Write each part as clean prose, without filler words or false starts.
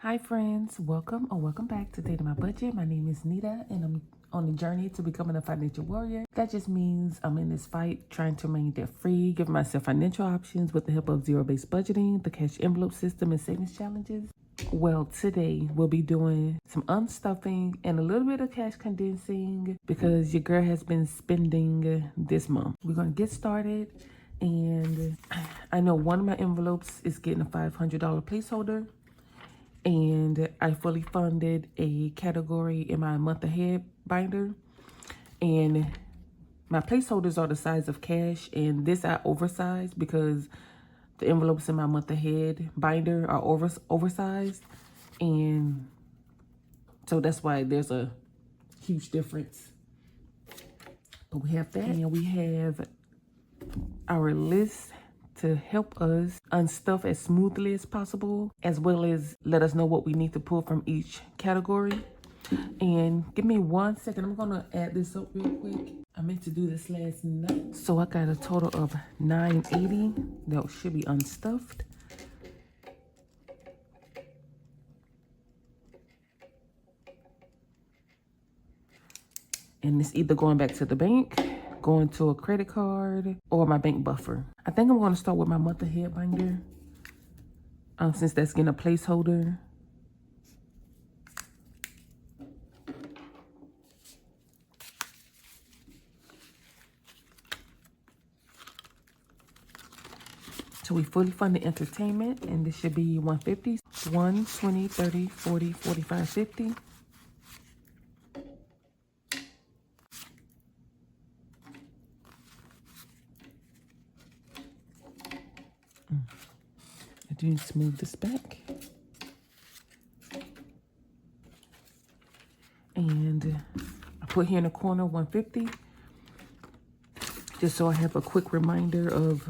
Hi friends, welcome back to Dating My Budget. My name is Nita and I'm on a journey to becoming a financial warrior. That just means I'm in this fight trying to remain debt free, giving myself financial options with the help of zero-based budgeting, the cash envelope system, and savings challenges. Well, today we'll be doing some unstuffing and a little bit of cash condensing because your girl has been spending this month. We're going to get started, and I know one of my envelopes is getting a $500 placeholder. And I fully funded a category in my month ahead binder, and my placeholders are the size of cash, and this I oversized because the envelopes in my month ahead binder are oversized, and so that's why there's a huge difference. But we have that, and we have our list to help us unstuff as smoothly as possible, as well as let us know what we need to pull from each category. And give me 1 second, I'm gonna add this up real quick. I meant to do this last night. So I got a total of $980 that should be unstuffed. And it's either going back to the bank, going to a credit card, or my bank buffer. I think I'm going to start with my month ahead binder, since that's getting a placeholder. So we fully funded entertainment, and this should be 150, 1, 20, 30, 40, 45, 50. I do need to move this back. And I put here in the corner 150, just so I have a quick reminder of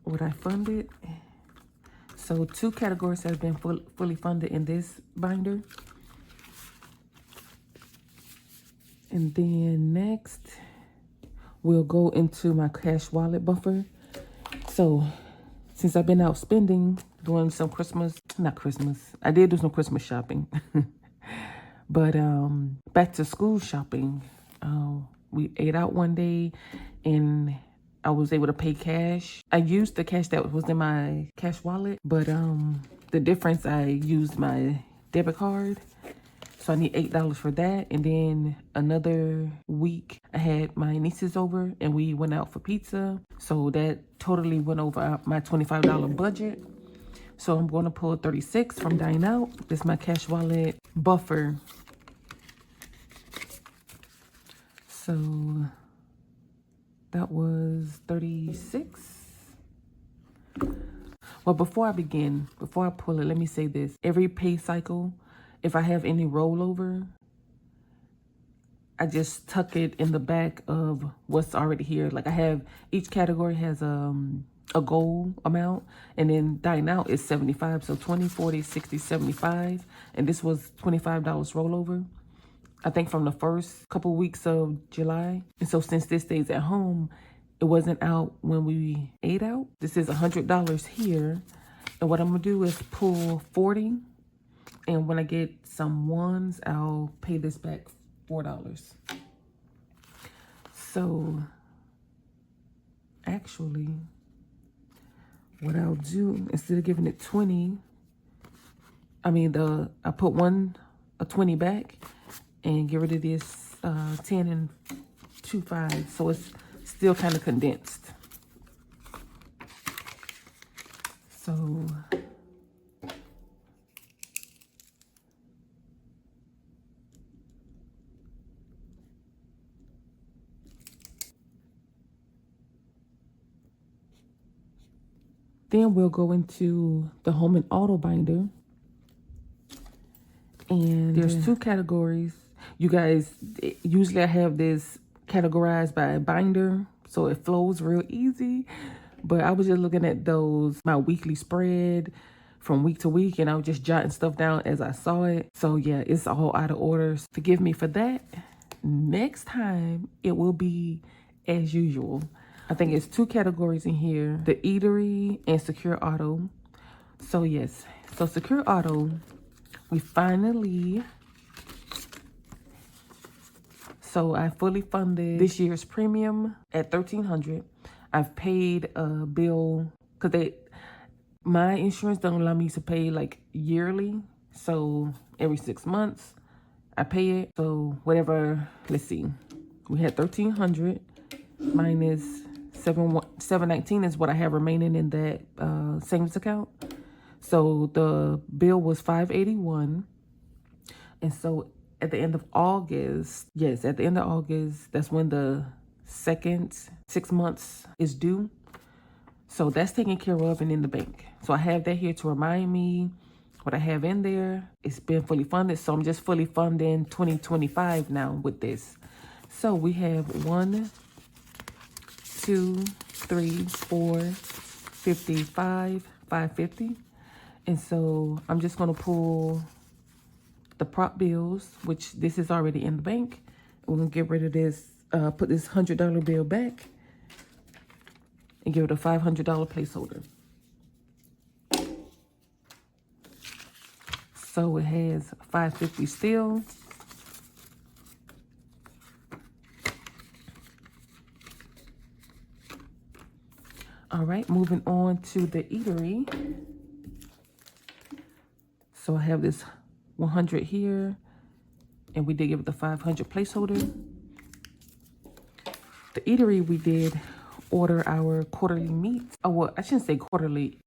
what I funded. So 2 categories have been fully funded in this binder. And then next, we'll go into my cash wallet buffer. So since I've been out spending, doing some I did do some Christmas shopping. But back to school shopping, we ate out one day and I was able to pay cash. I used the cash that was in my cash wallet, but the difference, I used my debit card. So I need $8 for that. And then another week I had my nieces over and we went out for pizza. So that totally went over my $25 budget. So I'm going to pull 36 from Dine Out. This is my cash wallet buffer. So that was 36. Well, before I pull it, let me say this. Every pay cycle, if I have any rollover, I just tuck it in the back of what's already here. Like I have, each category has a goal amount, and then Dine Out is 75. So 20, 40, 60, 75. And this was $25 rollover, I think, from the first couple weeks of July. And so since this stays at home, it wasn't out when we ate out. This is $100 here. And what I'm gonna do is pull 40. And when I get some ones, I'll pay this back $4. So actually, what I'll do, instead of giving it 20, I put a 20 back and get rid of this 10 and 2 5. So it's still kind of condensed. So then we'll go into the home and auto binder. And there's 2 categories. You guys, usually I have this categorized by binder, so it flows real easy. But I was just looking at my weekly spread from week to week, and I was just jotting stuff down as I saw it. So yeah, it's all out of order. Forgive me for that. Next time, it will be as usual. I think it's 2 categories in here: the eatery and secure auto. So yes, So Secure Auto, we finally, so I fully funded this year's premium at $1,300. I've paid a bill because my insurance don't allow me to pay like yearly. So every 6 months I pay it. So whatever, let's see. We had $1,300 minus $719 is what I have remaining in that savings account. So the bill was $581. And so at the end of August, yes, at the end of August, that's when the second 6 months is due. So that's taken care of and in the bank. So I have that here to remind me what I have in there. It's been fully funded. So I'm just fully funding 2025 now with this. So we have 1, 2, 3, 4, 55, 550. And so I'm just going to pull the prop bills, which this is already in the bank. We're going to get rid of this, put this $100 bill back and give it a $500 placeholder. So it has $550 still. All right, moving on to the eatery. So I have this 100 here, and we did give it the 500 placeholder. The eatery, we did order our quarterly meat. Oh, well, I shouldn't say quarterly,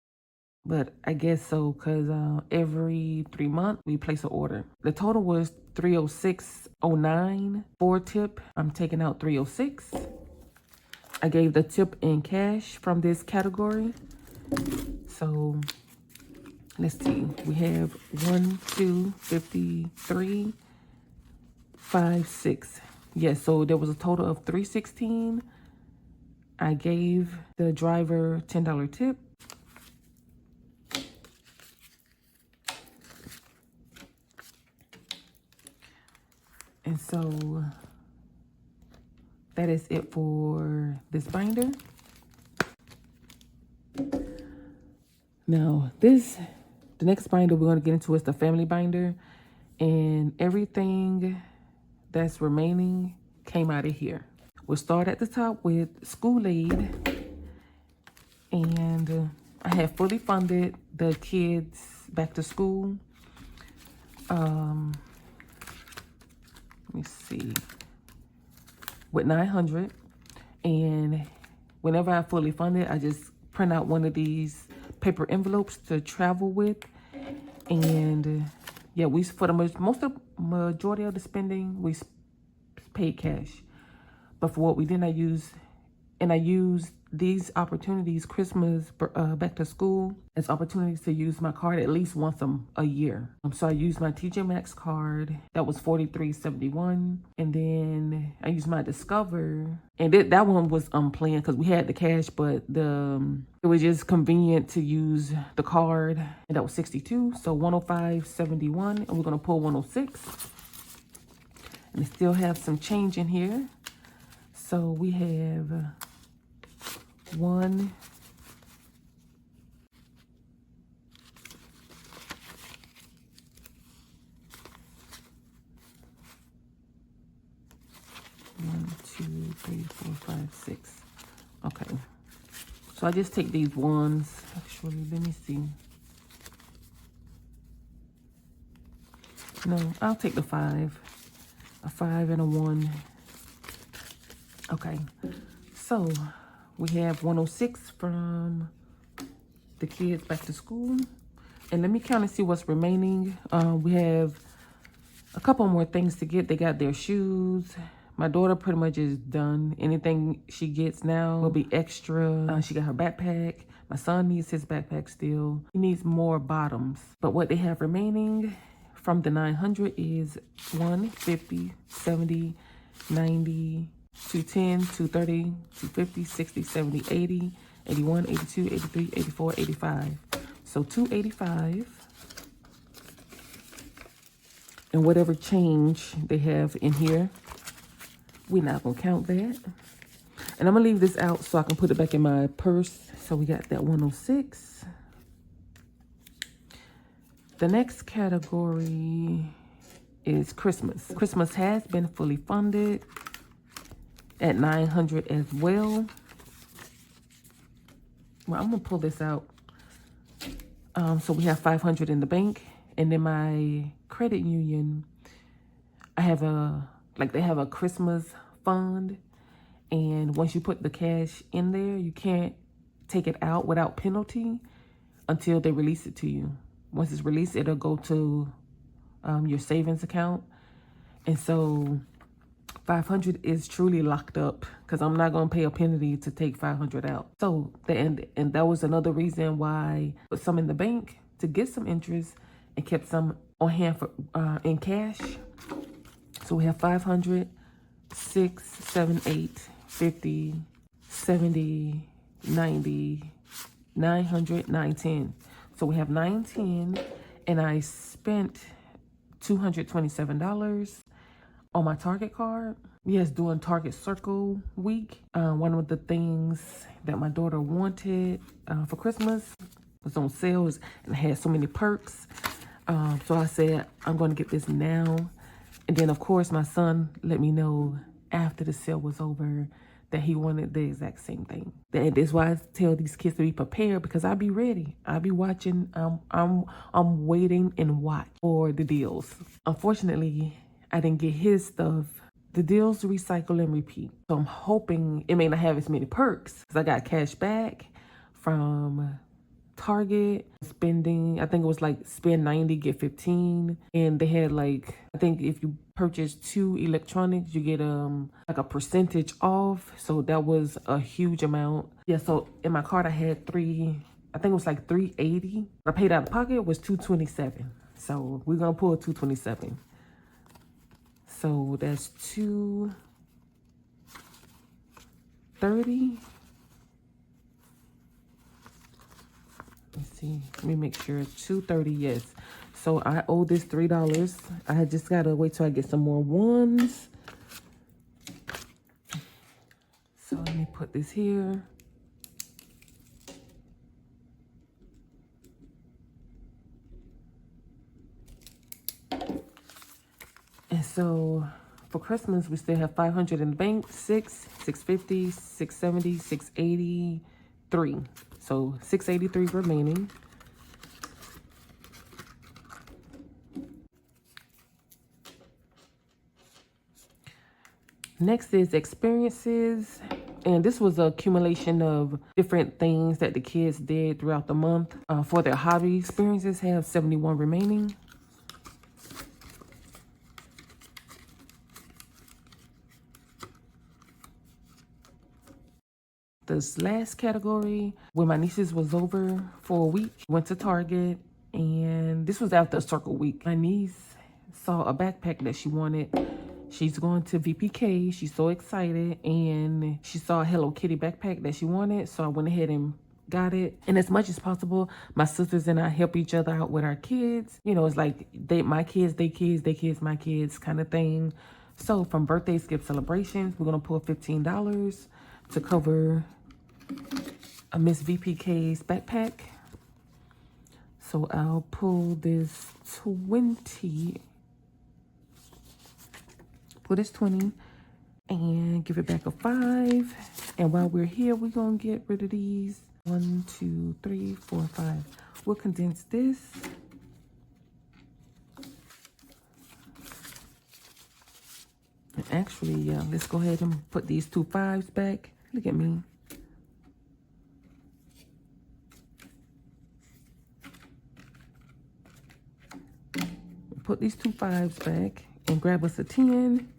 but I guess so, because every 3 months we place an order. The total was $306.09 for tip. I'm taking out $306. I gave the tip in cash from this category. So let's see. We have 1, 2, 53, 5, 6. Yes, so there was a total of $316. I gave the driver $10 tip. And so that is it for this binder. Now the next binder we're going to get into is the family binder, and everything that's remaining came out of here. We'll start at the top with school aid, and I have fully funded the kids back to school. Let me see, with $900, and whenever I fully fund it, I just print out one of these paper envelopes to travel with. And yeah, we, for the majority of the spending, we paid cash. But for what we didn't, I used these opportunities, Christmas, back to school, as opportunities to use my card at least once a year. So I used my TJ Maxx card. That was $43.71. And then I used my Discover. And that one was unplanned because we had the cash, but it was just convenient to use the card. And that was $62. So $105.71. And we're going to pull $106. And we still have some change in here. So we have 1, 2, 3, 4, 5, 6. Okay. So I just take these ones. Actually, let me see. No, I'll take the 5. A 5 and a 1. Okay. So we have 106 from the kids back to school. And let me kind of see what's remaining. We have a couple more things to get. They got their shoes. My daughter pretty much is done. Anything she gets now will be extra. She got her backpack. My son needs his backpack still. He needs more bottoms. But what they have remaining from the 900 is 150, 70, 90, 210, 230, 250, 60, 70, 80, 81, 82, 83, 84, 85. So 285. And whatever change they have in here, we're not going to count that. And I'm going to leave this out so I can put it back in my purse. So we got that 106. The next category is Christmas. Christmas has been fully funded at $900 as well. Well, I'm gonna pull this out. So we have $500 in the bank, and then my credit union, I have they have a Christmas fund, and once you put the cash in there, you can't take it out without penalty until they release it to you. Once it's released, it'll go to your savings account. And so 500 is truly locked up because I'm not going to pay a penalty to take 500 out. So, and that was another reason why I put some in the bank to get some interest and kept some on hand for in cash. So we have 500, 6, 7, 8, 50, 70, 90, 900, 910. So we have 910, and I spent $227 on my Target card. Yes, during Target Circle week. One of the things that my daughter wanted for Christmas was on sales and had so many perks. So I said, I'm going to get this now. And then, of course, my son let me know after the sale was over that he wanted the exact same thing. And that's why I tell these kids to be prepared, because I'll be ready. I'll be watching. I'm waiting and watch for the deals. Unfortunately, I didn't get his stuff. The deals recycle and repeat. So I'm hoping it may not have as many perks, because I got cash back from Target spending. I think it was like spend 90, get 15. And they had like, I think if you purchase 2 electronics, you get like a percentage off. So that was a huge amount. Yeah, so in my card I had I think it was like 380. What I paid out of pocket was 227. So we're gonna pull 227. So that's 230. Let's see. Let me make sure. 230. Yes. So I owe this $3. I just gotta wait till I get some more ones. So let me put this here. And so for Christmas, we still have 500 in the bank, 650, 670, 683. So 683 remaining. Next is experiences. And this was an accumulation of different things that the kids did throughout the month. For their hobby experiences, have 71 remaining. This last category, when my nieces was over for a week, went to Target, and this was after a Circle week. My niece saw a backpack that she wanted. She's going to VPK. She's so excited, and she saw a Hello Kitty backpack that she wanted. So I went ahead and got it. And as much as possible, my sisters and I help each other out with our kids. You know, it's like my kids, they kids, my kids kind of thing. So from birthdays, gift celebrations, we're gonna pull $15 to cover a Miss VPK's backpack. So I'll pull this 20. Pull this 20 and give it back a 5. And while we're here, we're gonna get rid of these. 1, 2, 3, 4, 5. We'll condense this. And actually, let's go ahead and put these 2 5s back. Look at me. Put these 2 5s back and grab us a 10.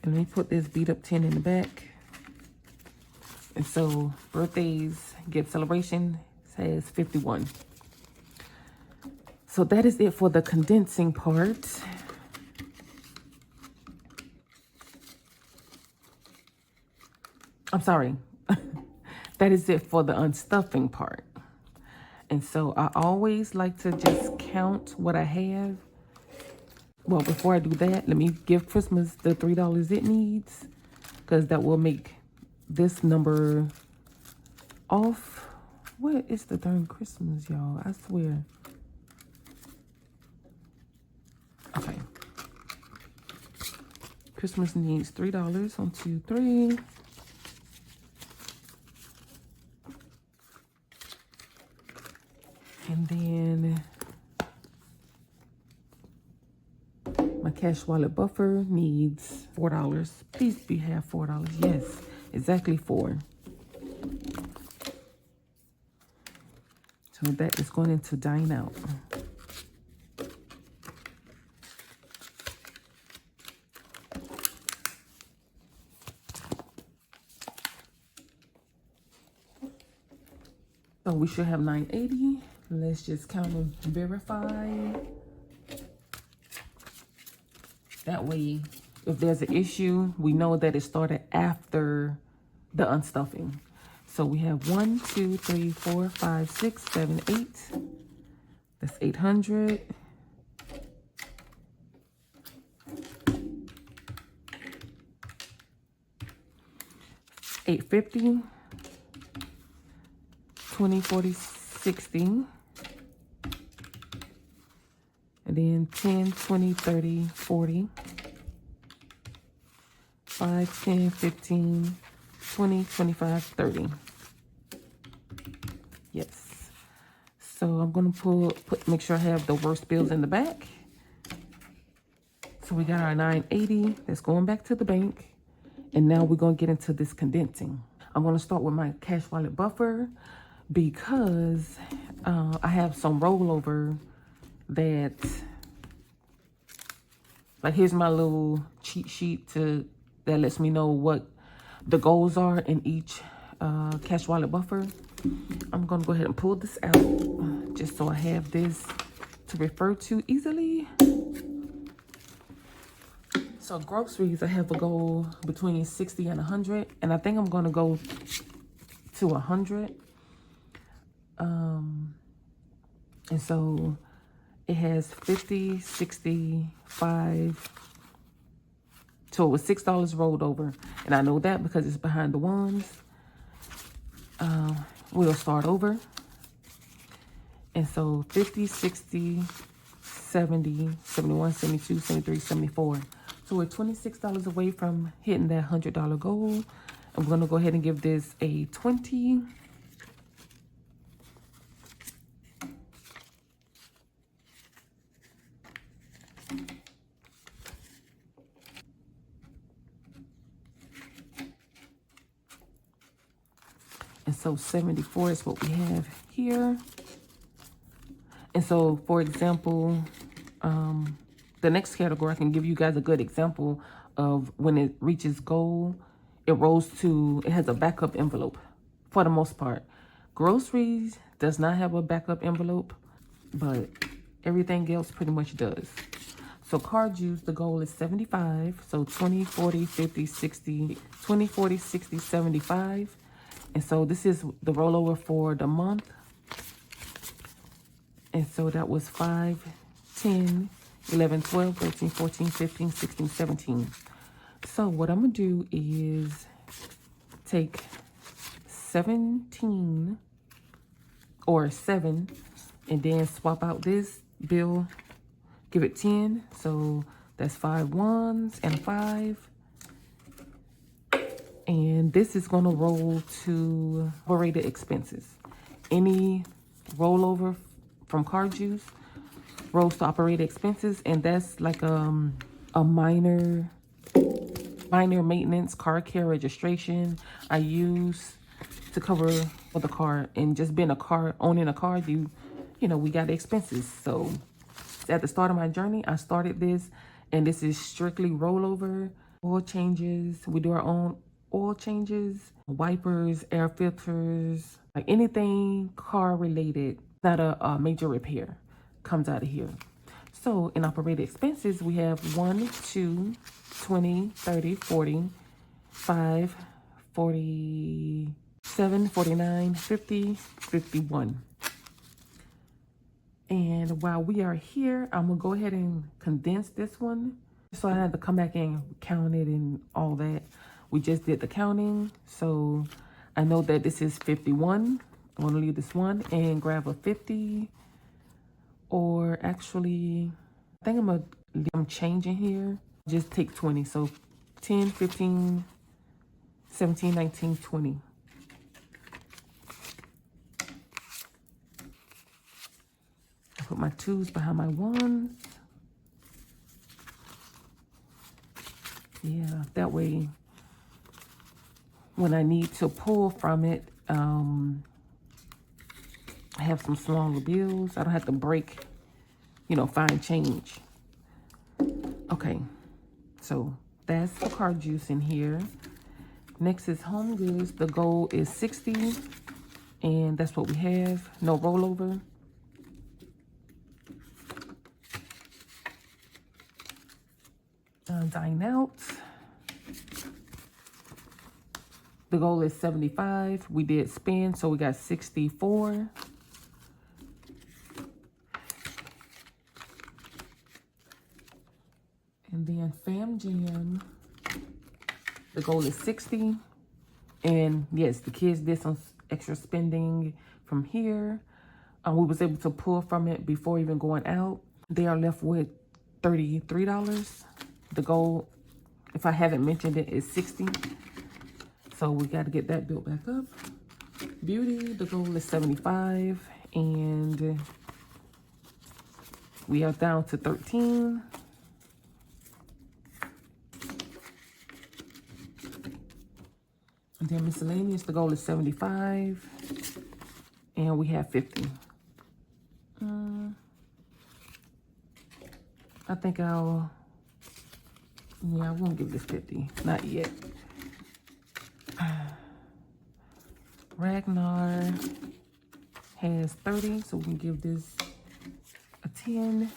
And let me put this beat up 10 in the back. And so birthdays, gift celebration says 51. So that is it for the condensing part. I'm sorry. That is it for the unstuffing part. And so I always like to just count what I have. Well, before I do that, let me give Christmas the $3 it needs, because that will make this number off. What is the darn Christmas, y'all? I swear. Christmas needs $3. 1, 2, 3. And then my cash wallet buffer needs $4. Please be have $4. Yes, exactly 4. So that is going into dine out. So we should have $9.80. Let's just count and verify. That way, if there's an issue, we know that it started after the unstuffing. So we have 1, 2, 3, 4, 5, 6, 7, 8. That's 800. $850. 20, 40, 60. And then 10, 20, 30, 40. 5, 10, 15, 20, 25, 30. Yes. So I'm gonna make sure I have the worst bills in the back. So we got our $9.80 that's going back to the bank. And now we're gonna get into this condensing. I'm gonna start with my cash wallet buffer because I have some rollover that, like, here's my little cheat sheet that lets me know what the goals are in each cash wallet buffer. I'm gonna go ahead and pull this out just so I have this to refer to easily. So groceries, I have a goal between 60 and 100, and I think I'm gonna go to 100. And so it has 50, 60, 5. So it was $6 rolled over. And I know that because it's behind the ones. We'll start over. And so 50, 60, 70, 71, 72, 73, 74. So we're $26 away from hitting that $100 goal. I'm going to go ahead and give this a 20. And so 74 is what we have here. And so, for example, the next category, I can give you guys a good example of when it reaches goal, it has a backup envelope for the most part. Groceries does not have a backup envelope, but everything else pretty much does. So card use, the goal is 75. So 20, 40, 50, 60, 20, 40, 60, 75. And so this is the rollover for the month. And so that was 5, 10, 11, 12, 13, 14, 15, 16, 17. So what I'm going to do is take 17 or 7 and then swap out this bill, give it 10. So that's 5 ones and a 5. And this is going to roll to operated expenses. Any rollover from card use rolls to operated expenses, and that's like a minor maintenance, car care registration I use to cover for the car. And just being owning a car, you know, we got expenses. So at the start of my journey, I started this, and this is strictly rollover. Oil changes, we do our own oil changes, wipers, air filters, like anything car related, not a major repair, comes out of here. So in operating expenses, we have 1, 2, 20, 30, 40, 5, 47, 49, 50, 51. And while we are here, I'm gonna go ahead and condense this one. So I had to come back and count it and all that. We just did the counting. So I know that this is 51. I'm gonna leave this one and grab a 50. Or actually, I think I'm changing here. Just take 20. So 10, 15, 17, 19, 20. I put my 2s behind my 1s. Yeah, that way when I need to pull from it, I have some smaller bills. I don't have to break, find change. Okay, so that's the card juice in here. Next is home goods. The goal is 60, and that's what we have. No rollover. Dine out. The goal is 75. We did spin, so we got 64. And then Fam Jam. The goal is 60. And yes, the kids did some extra spending from here. We was able to pull from it before even going out. They are left with $33. The goal, if I haven't mentioned it, is 60. So we got to get that built back up. Beauty, the goal is 75. And we are down to 13. And then miscellaneous, the goal is 75. And we have 50. I think I won't give this 50. Not yet. Ragnar has 30, so we can give this a 10.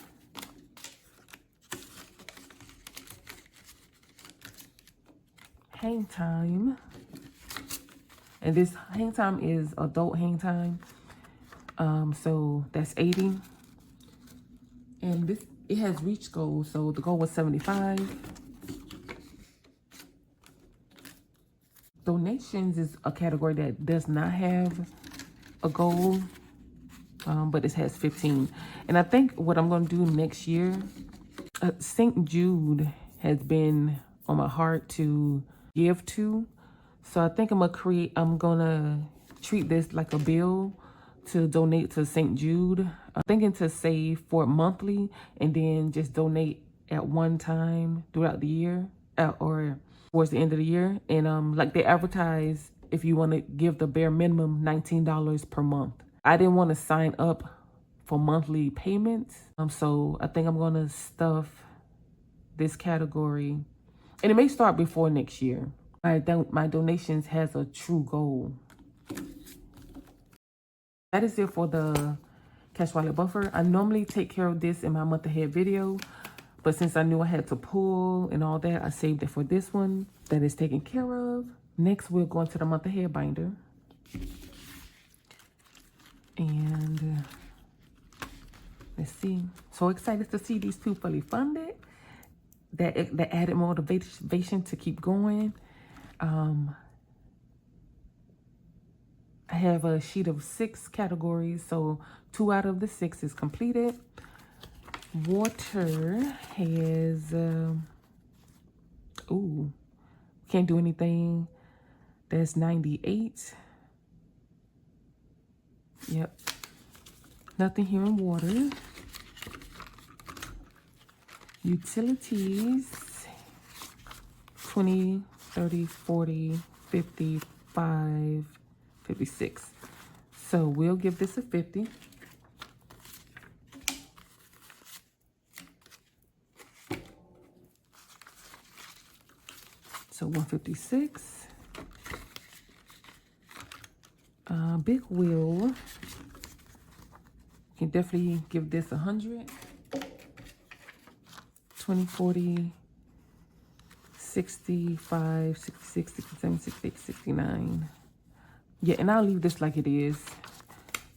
Hang time. And this hang time is adult hang time. So that's 80. And this, it has reached goal, so the goal was 75. Donations is a category that does not have a goal, but it has 15. And I think what I'm going to do next year, St. Jude has been on my heart to give to. So I think I'm going to treat this like a bill to donate to St. Jude. I'm thinking to save for it monthly and then just donate at one time throughout the year or towards the end of the year. And like they advertise, if you want to give the bare minimum $19 per month. I didn't want to sign up for monthly payments. So I think I'm going to stuff this category. And it may start before next year. My donations has a true goal. That is it for the cash wallet buffer. I normally take care of this in my month ahead video, but since I knew I had to pull and all that, I saved it for this one. That is taken care of. Next, we're going to the month ahead binder. And let's see. So excited to see these two fully funded. That added motivation to keep going. I have a sheet of 6 categories, so 2 out of the 6 is completed. Water has, can't do anything. That's 98. Yep. Nothing here in water. Utilities, 20, 30, 40, 55, 56. So we'll give this a 50. So 156. Big wheel. Can definitely give this 100. 20, 40, 65, 66, 67, 68, 69. Yeah, and I'll leave this like it is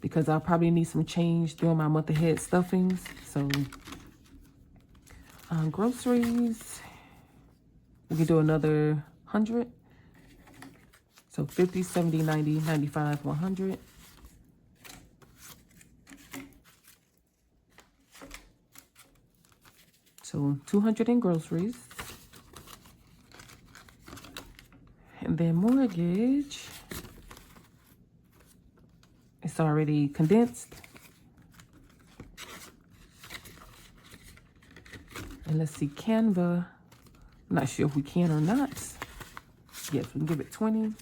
because I'll probably need some change during my month ahead stuffings. So groceries, we can do another 100. So 50, 70, 90, 95, 100. So 200 in groceries. And then mortgage, it's already condensed. And let's see, Canva, I'm not sure if we can or not. Yes, we can give it 20.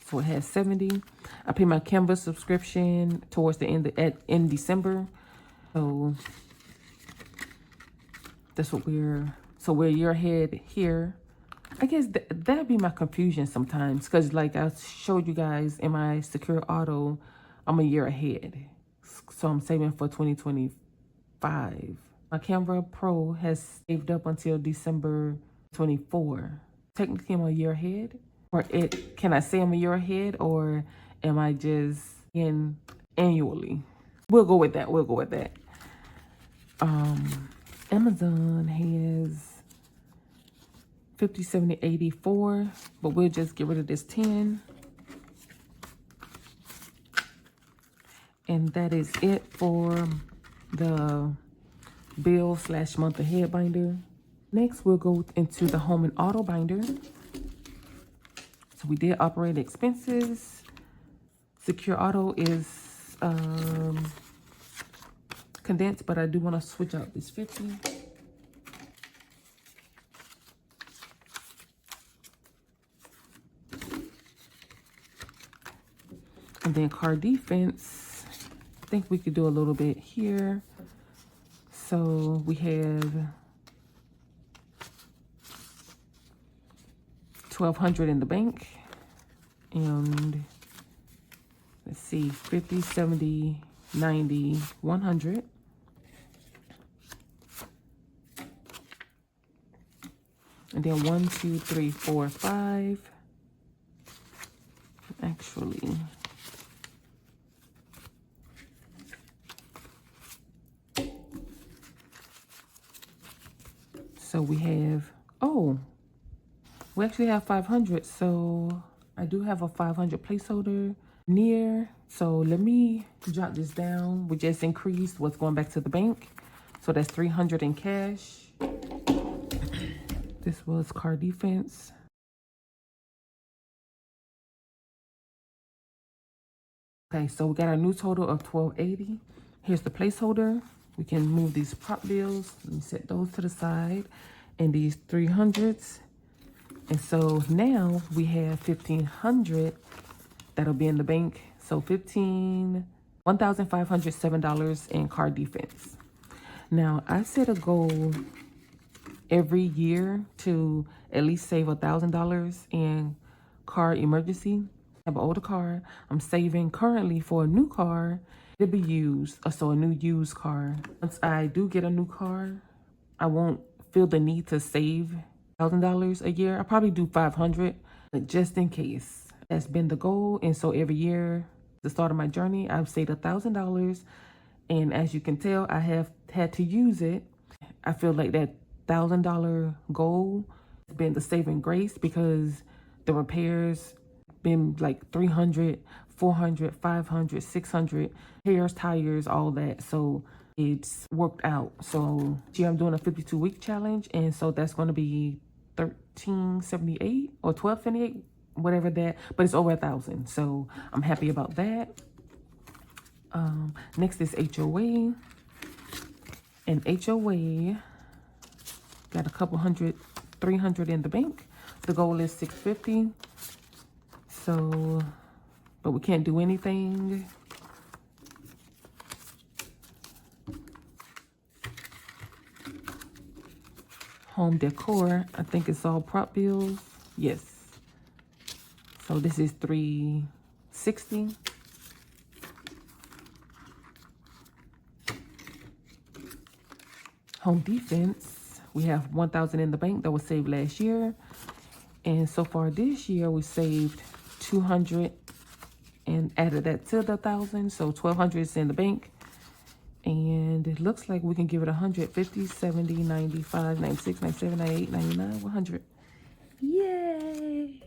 So it has 70. I pay my Canva subscription towards the end in December. So that's what we're a year ahead here. I guess that'd be my confusion sometimes, because like I showed you guys in my Secure Auto, I'm a year ahead. So I'm saving for 2025. My Canva Pro has saved up until December 24. Technically, I'm a year ahead. Or can I say I'm a year ahead, or am I just in annually? We'll go with that. We'll go with that. Amazon has 50, 70, 84, but we'll just get rid of this 10. And that is it for the bill/month ahead binder. Next, we'll go into the home and auto binder. So we did operate expenses. Secure Auto is condensed, but I do want to switch out this 50. And then car defense, I think we could do a little bit here. So we have $1,200 in the bank, and let's see, 50, 70, 90, 100. And then 1, 2, 3, 4, 5. Actually, so we have, we actually have 500. So I do have a 500 placeholder near. So let me jot this down. We just increased what's going back to the bank. So that's 300 in cash. This was car defense. Okay, so we got our new total of 1280. Here's the placeholder. We can move these prop bills. Let me set those to the side. And these 300s. And so now we have 1,500 that'll be in the bank. So $1,507 in car defense. Now I set a goal every year to at least save $1,000 in car emergency. I have an older car. I'm saving currently for a new car to be used, so a new used car. Once I do get a new car, I won't feel the need to save $1,000 a year. I probably do 500, but just in case. That's been the goal, and so every year, the start of my journey, I've saved $1,000, and as you can tell, I have had to use it. I feel like that $1,000 goal has been the saving grace, because the repairs been like 300, 400, 500, 600 repairs, tires, all that. So it's worked out. So here I'm doing a 52-week challenge, and so that's going to be 1378 or 1278, whatever that, but it's over 1,000. So I'm happy about that. Next is HOA, and HOA got a couple hundred, 300 in the bank. The goal is 650. So, but we can't do anything. Home decor, I think it's all prop bills. Yes. So this is 360. Home defense, we have 1,000 in the bank that was saved last year. And so far this year, we saved 200 and added that to the 1,000. So 1,200 is in the bank. And it looks like we can give it 150, 70, 95, 96, 97, 98, 99, 100. Yay!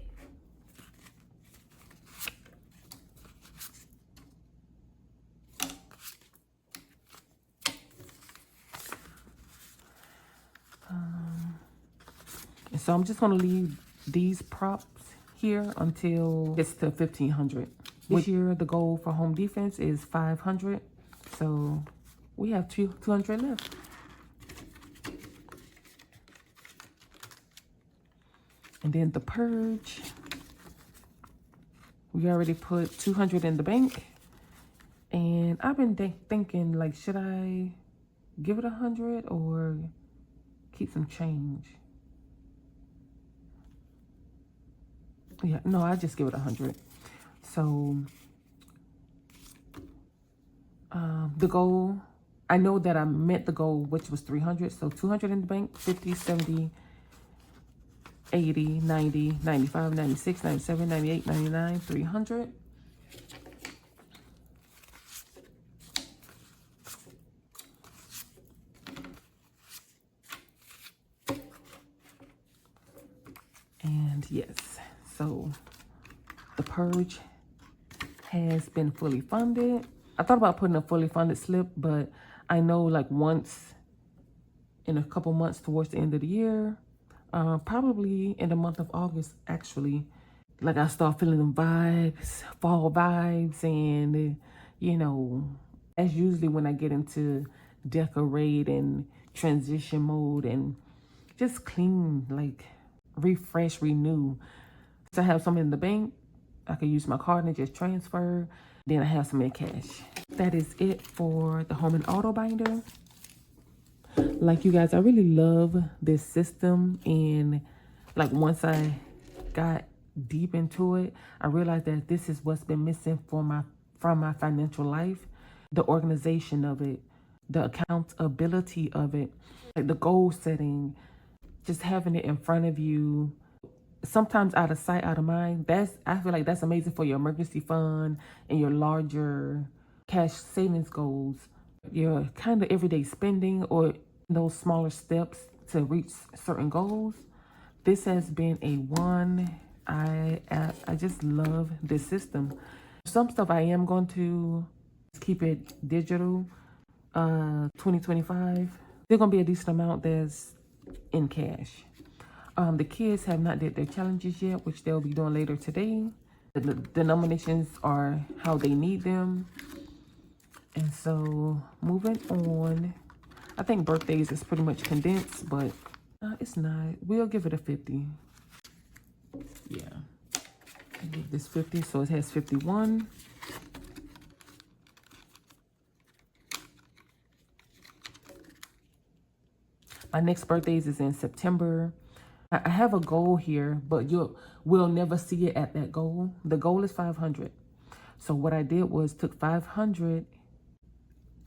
And so I'm just going to leave these props here until it's to 1,500. This year, the goal for home defense is 500. So we have 200 left. And then the purge, we already put 200 in the bank. And I've been thinking, like, should I give it 100 or keep some change? Yeah, no, I just give it 100. So the goal, I know that I met the goal, which was 300. So 200 in the bank, 50, 70, 80, 90, 95, 96, 97, 98, 99, 300. And yes, so the purge has been fully funded. I thought about putting a fully funded slip, but I know like once in a couple months towards the end of the year, probably in the month of August, actually, like I start feeling them vibes, fall vibes, and you know, that's usually when I get into decorate and transition mode and just clean, like refresh, renew. So I have some in the bank. I can use my card and just transfer. Then I have some in cash. That is it for the home and auto binder. Like you guys, I really love this system, and like once I got deep into it, I realized that this is what's been missing from my financial life. The organization of it, the accountability of it, like the goal setting, just having it in front of you. Sometimes out of sight, out of mind. I feel like that's amazing for your emergency fund and your larger cash savings goals, your kind of everyday spending, or those smaller steps to reach certain goals. This has been a one. I just love this system. Some stuff I am going to keep it digital. 2025, there's gonna be a decent amount that's in cash. The kids have not did their challenges yet, which they'll be doing later today. The nominations are how they need them. And so moving on, I think birthdays is pretty much condensed, but it's not. We'll give it a 50. Yeah, I give this 50, so it has 51. My next birthdays is in September. I have a goal here, but we'll never see it at that goal. The goal is 500. So what I did was took 500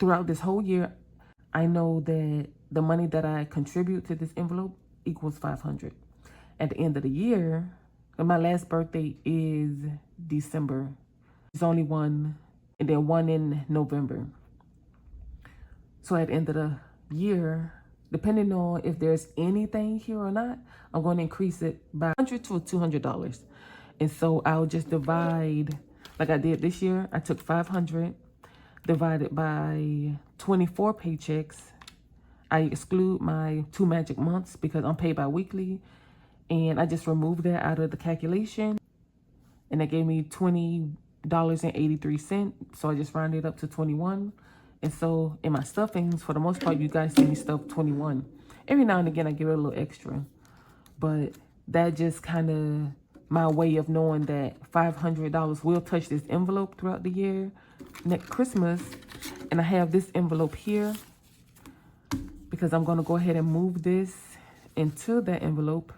throughout this whole year. I know that the money that I contribute to this envelope equals 500. At the end of the year, my last birthday is December. There's only one, and then one in November. So at the end of the year, depending on if there's anything here or not, I'm going to increase it by $100 to $200. And so I'll just divide, like I did this year. I took 500, divided by 24 paychecks. I exclude my 2 magic months because I'm paid bi-weekly. And I just removed that out of the calculation. And that gave me $20.83. So I just rounded up to 21. And so in my stuffings, for the most part, you guys see me stuff 21. Every now and again, I give it a little extra. But that just kind of my way of knowing that $500 will touch this envelope throughout the year. Next Christmas, and I have this envelope here because I'm going to go ahead and move this into that envelope.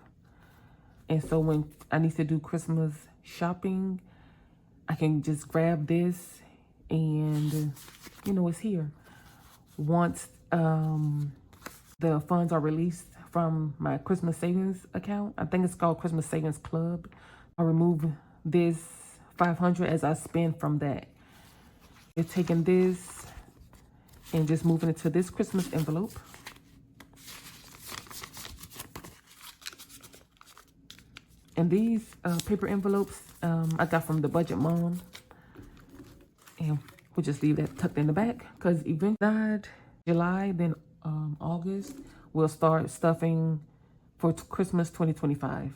And so when I need to do Christmas shopping, I can just grab this and, you know, it's here. Once the funds are released from my Christmas savings account, I think it's called Christmas Savings Club, I remove this 500 as I spend from that. It's taking this and just moving it to this Christmas envelope. And these paper envelopes I got from the Budget Mom. And we'll just leave that tucked in the back because eventually July, then August, we'll start stuffing for Christmas 2025.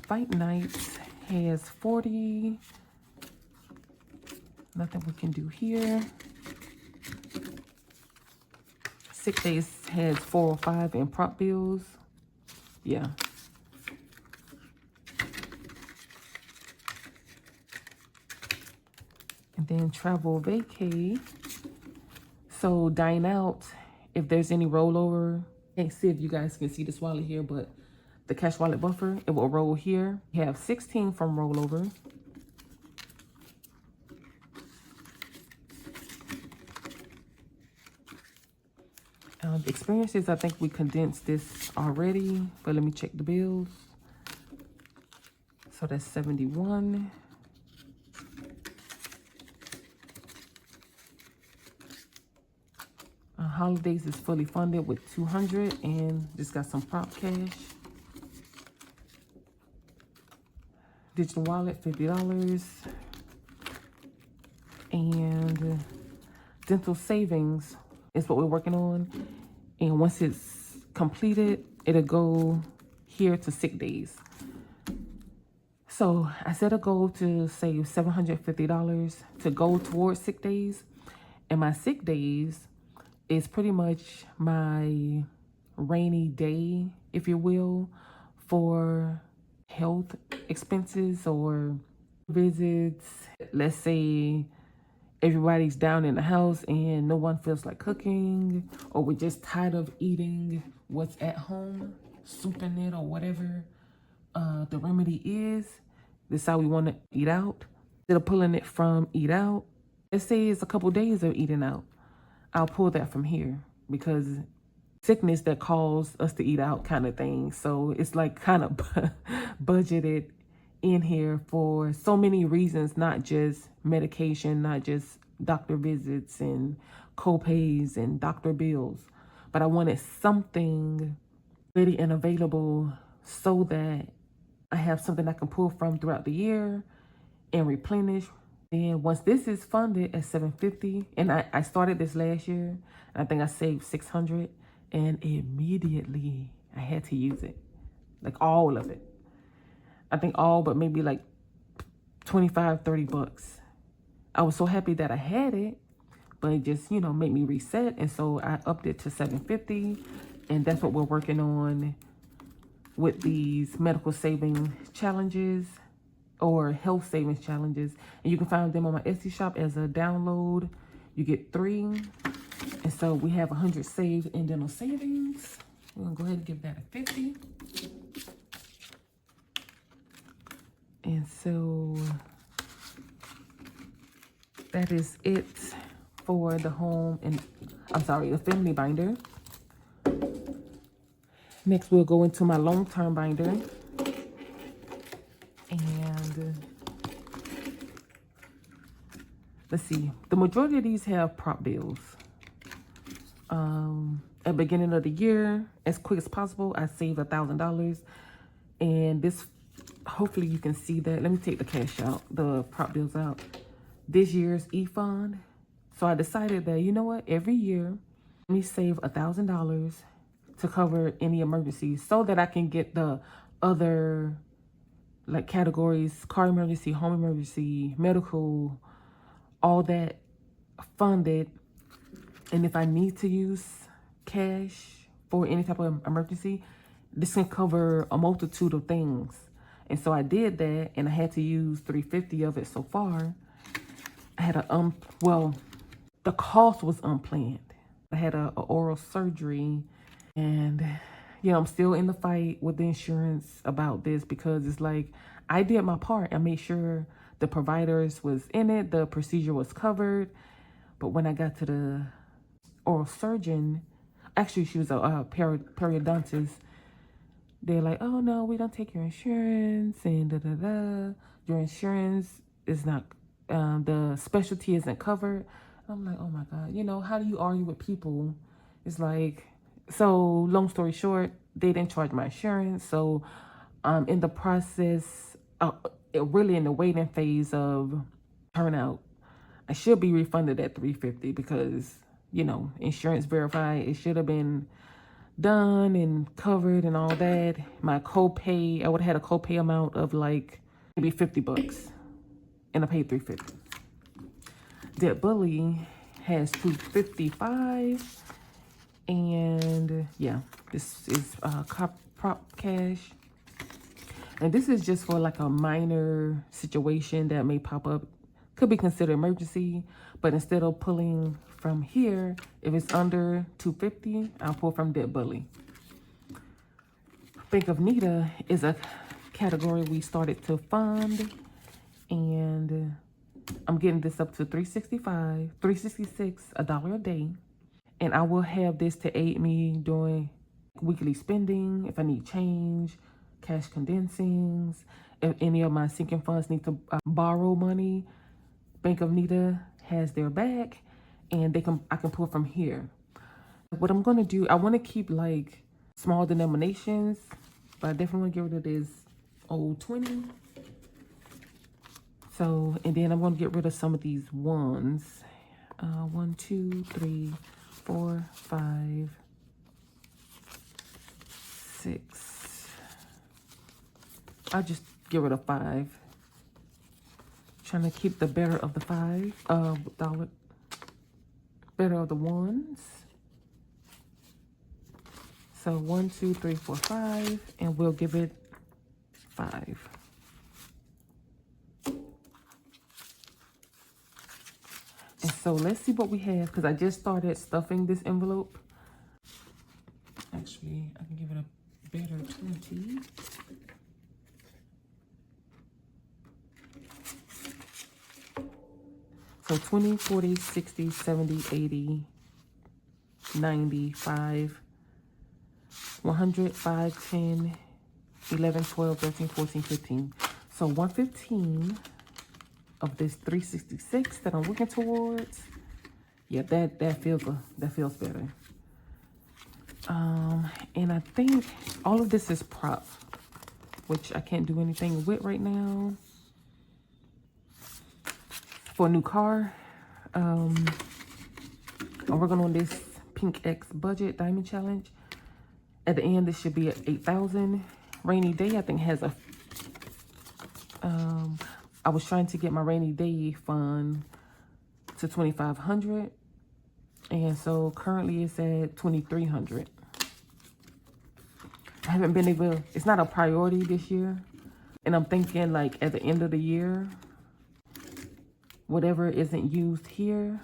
Fight nights has 40. Nothing we can do here. Sick days has 405 in prop bills. Yeah. And then travel vacay. So dine out, if there's any rollover, can't see if you guys can see this wallet here, but the cash wallet buffer, it will roll here. You have 16 from rollover. The experiences, I think we condensed this already, but let me check the bills. So that's 71. Holidays is fully funded with 200 and just got some prop cash. Digital wallet, $50. And dental savings is what we're working on. And once it's completed, it'll go here to sick days. So I set a goal to save $750 to go towards sick days. And my sick days is pretty much my rainy day, if you will, for health expenses or visits. Let's say everybody's down in the house and no one feels like cooking, or we're just tired of eating what's at home, souping it or whatever the remedy is. This is how we want to eat out. Instead of pulling it from eat out, let's say it's a couple days of eating out, I'll pull that from here because sickness that calls us to eat out kind of thing. So it's like kind of budgeted in here for so many reasons, not just medication, not just doctor visits and co-pays and doctor bills, but I wanted something ready and available so that I have something I can pull from throughout the year and replenish. And once this is funded at $750, and I started this last year, I think I saved $600, and immediately I had to use it, like all of it. I think all but maybe like 25, 30 bucks. I was so happy that I had it, but it just, you know, made me reset. And so I upped it to $750, and that's what we're working on with these medical saving challenges or health savings challenges. And you can find them on my Etsy shop as a download. You get 3. And so we have 100 saved in dental savings. We're gonna go ahead and give that a 50. And so that is it for the home and, I'm sorry, the family binder. Next, we'll go into my long-term binder. And let's see, the majority of these have prop bills. At the beginning of the year, as quick as possible, I saved $1,000. And this, hopefully you can see that. Let me take the cash out, the prop bills out. This year's e-fund. So I decided that, you know what, every year, let me save $1,000 to cover any emergencies so that I can get the other like categories, car emergency, home emergency, medical, all that funded. And if I need to use cash for any type of emergency, this can cover a multitude of things. And so I did that, and I had to use $350 of it so far. I had a, well, the cost was unplanned. I had a oral surgery, and you know, I'm still in the fight with the insurance about this because it's like, I did my part. I made sure the providers was in it, the procedure was covered. But when I got to the oral surgeon, actually she was a periodontist, they're like, oh no, we don't take your insurance and da-da-da. Your insurance is not, the specialty isn't covered. I'm like, oh my God, you know, how do you argue with people? It's like, so long story short, they didn't charge my insurance. So in the process, really in the waiting phase of turnout, I should be refunded at $350 because, you know, insurance verified. It should have been done and covered and all that, my copay, I would have had a copay amount of like maybe $50, and I paid $350. Debt Bully has $255, and yeah, this is prop cash, and this is just for like a minor situation that may pop up. Could be considered emergency, but instead of pulling from here, if it's under $250, I'll pull from Debt Bully. Bank of Nita is a category we started to fund, and I'm getting this up to $365, $366, $1 a day. And I will have this to aid me doing weekly spending, if I need change, cash condensings, if any of my sinking funds need to borrow money. Bank of Nita has their back, and I can pull from here. What I'm gonna do, I want to keep like small denominations, but I definitely want to get rid of this old 20. So, and then I'm gonna get rid of some of these ones. 1, 2, 3, 4, 5, 6. I'll just get rid of 5. Trying to keep the better of the 5, better of the ones. So 1, 2, 3, 4, 5, and we'll give it 5. And so let's see what we have, because I just started stuffing this envelope. Actually, I can give it a better 20. So 20, 40, 60, 70, 80, 95, 100, 5, 10, 11, 12, 13, 14, 15. So 115 of this 366 that I'm working towards. Yeah, that feels better. And I think all of this is prop, which I can't do anything with right now. For a new car, I'm working on this Pink X budget diamond challenge. At the end, this should be at 8,000. Rainy day, I think has a. I was trying to get my rainy day fund to 2,500, and so currently it's at 2,300. I haven't been able. It's not a priority this year, and I'm thinking like at the end of the year, whatever isn't used here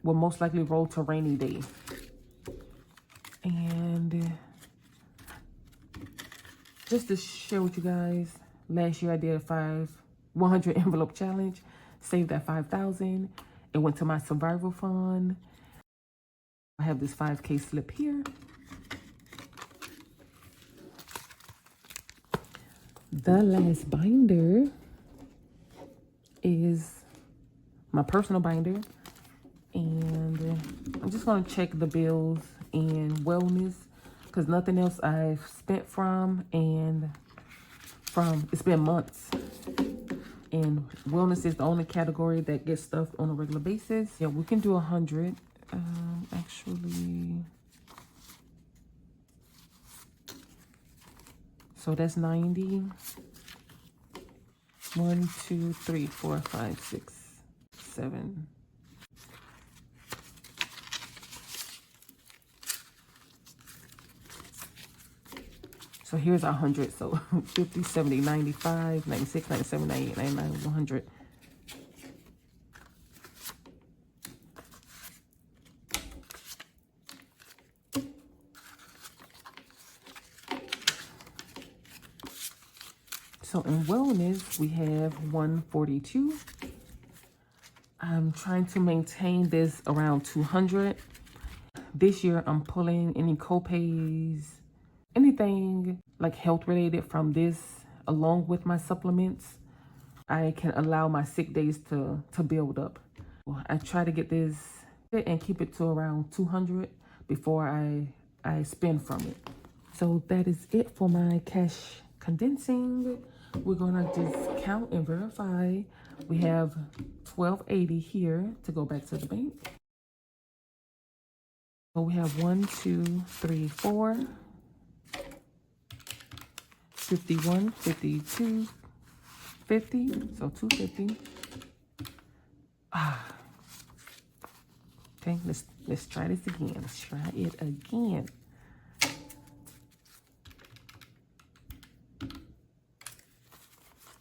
will most likely roll to rainy day. And just to share with you guys, last year I did a 100 envelope challenge, saved that 5,000. It went to my survival fund. I have this 5K slip here. The last binder is my personal binder, and I'm just gonna check the bills and wellness, because nothing else I've spent from, and it's been months, and wellness is the only category that gets stuffed on a regular basis. Yeah, we can do 100. Actually, so that's 90. 1, 2, 3, 4, 5, 6, 7. So here's 100. So 50, 70, 95, 96, 97, 98, 99, 100. So in wellness, we have 142. I'm trying to maintain this around 200. This year, I'm pulling any copays, anything like health related from this, along with my supplements. I can allow my sick days to build up. I try to get this and keep it to around 200 before I spend from it. So that is it for my cash condensing. We're gonna discount and verify. We have $12.80 here to go back to the bank. So we have 1, 2, 3, 4, 51, 52, 50. So 250. Okay, let's try this again. Let's try it again.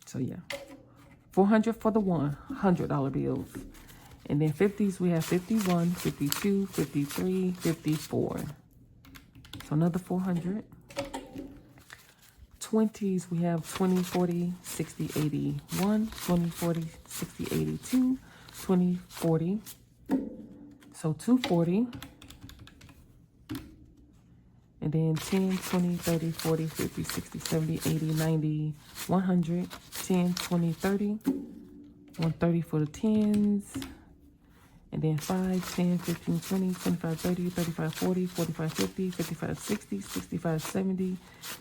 So yeah, 400 for the $100 bills. And then 50s, we have 51, 52, 53, 54. So another 400. 20s, we have 20, 40, 60, 81, 20, 40, 60, 82, 20, 40. So 240. And then 10, 20, 30, 40, 50, 60, 70, 80, 90, 100, 10, 20, 30, 130 for the 10s. And then 5, 10, 15, 20, 25, 30, 35, 40, 45, 50, 55, 60, 65, 70,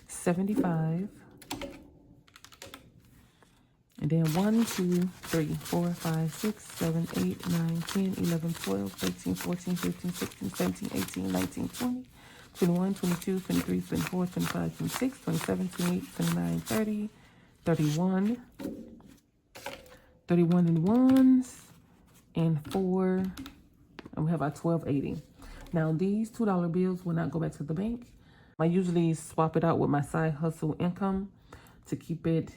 75. And then 1, 2, 3, 4, 5, 6, 7, 8, 9, 10, 11, 12, 13, 14, 15, 16, 17, 18, 19, 20, 21, 22, 23, 24, 25, 26, 27, 28, 29, 30, 31. 31 in ones. And 4, and we have our 1280. Now these $2 bills will not go back to the bank. I usually swap it out with my side hustle income to keep it,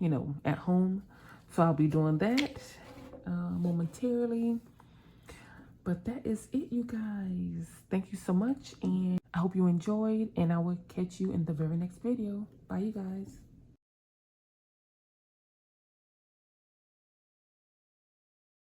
you know, at home. So I'll be doing that momentarily. But that is it, you guys. Thank you so much, and I hope you enjoyed, and I will catch you in the very next video. Bye, you guys.